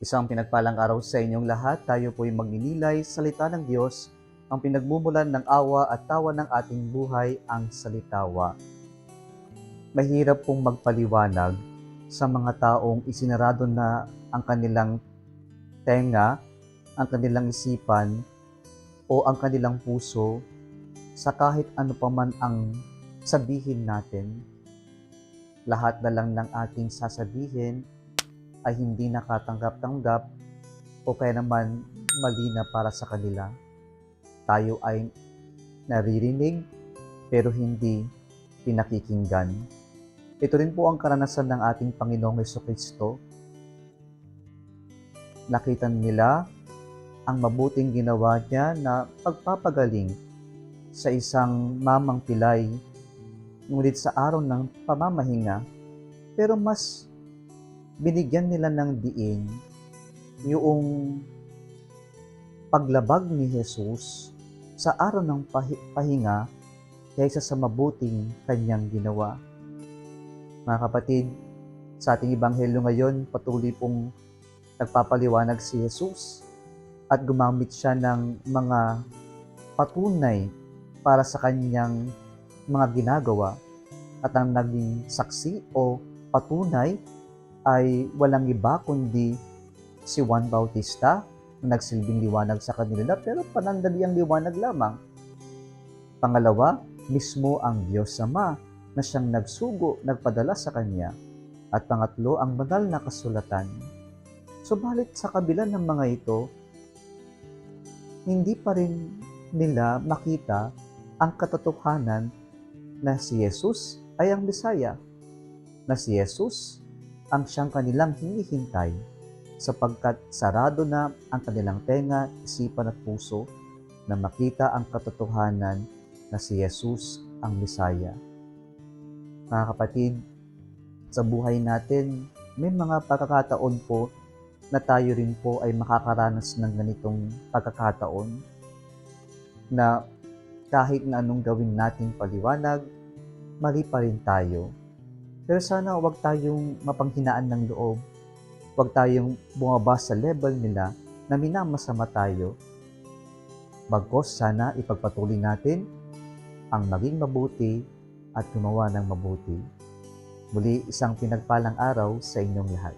Isang pinagpalang araw sa inyong lahat. Tayo po'y magninilay sa salita ng Diyos, ang pinagmumulan ng awa at tawa ng ating buhay, ang salitawa. Mahirap pong magpaliwanag sa mga taong isinarado na ang kanilang tenga, ang kanilang isipan, o ang kanilang puso sa kahit ano pa man ang sabihin natin. Lahat na lang ng ating sasabihin ay hindi nakatanggap-tanggap o kaya naman mali na para sa kanila. Tayo ay naririnig pero hindi pinakikinggan. Ito rin po ang karanasan ng ating Panginoong Jesucristo. Nakita nila ang mabuting ginawa niya na pagpapagaling sa isang mamang pilay, ngunit sa araw ng pamamahinga, pero mas binigyan nila ng diin yung paglabag ni Jesus sa araw ng pahinga kaysa sa mabuting kanyang ginawa. Mga kapatid, sa ating ebanghelyo ngayon, patuloy pong nagpapaliwanag si Jesus at gumamit siya ng mga patunay para sa kanyang mga ginagawa, at ang naging saksi o patunay ay walang iba kundi si Juan Bautista na nagsilbing liwanag sa kanila, pero panandaliang liwanag lamang. Pangalawa, mismo ang Diyos Ama na siyang nagsugo, nagpadala sa kanya. At pangatlo, ang banal na kasulatan. Subalit sa kabila ng mga ito, hindi pa rin nila makita ang katotohanan na si Jesus ay ang Mesaya, na si Jesus ang siyang kanilang hinihintay, sapagkat sarado na ang kanilang tenga, isipan at puso na makita ang katotohanan na si Jesus ang Mesaya. Mga kapatid, sa buhay natin, may mga pagkakataon po na tayo rin po ay makakaranas ng ganitong pagkakataon na kahit na anong gawin nating paliwanag, mali pa rin tayo. Pero sana huwag tayong mapanghinaan ng loob, huwag tayong bumaba sa level nila na minamasama tayo. Bagkus sana ipagpatuloy natin ang maging mabuti at gumawa ng mabuti. Muli, isang pinagpalang araw sa inyong lahat.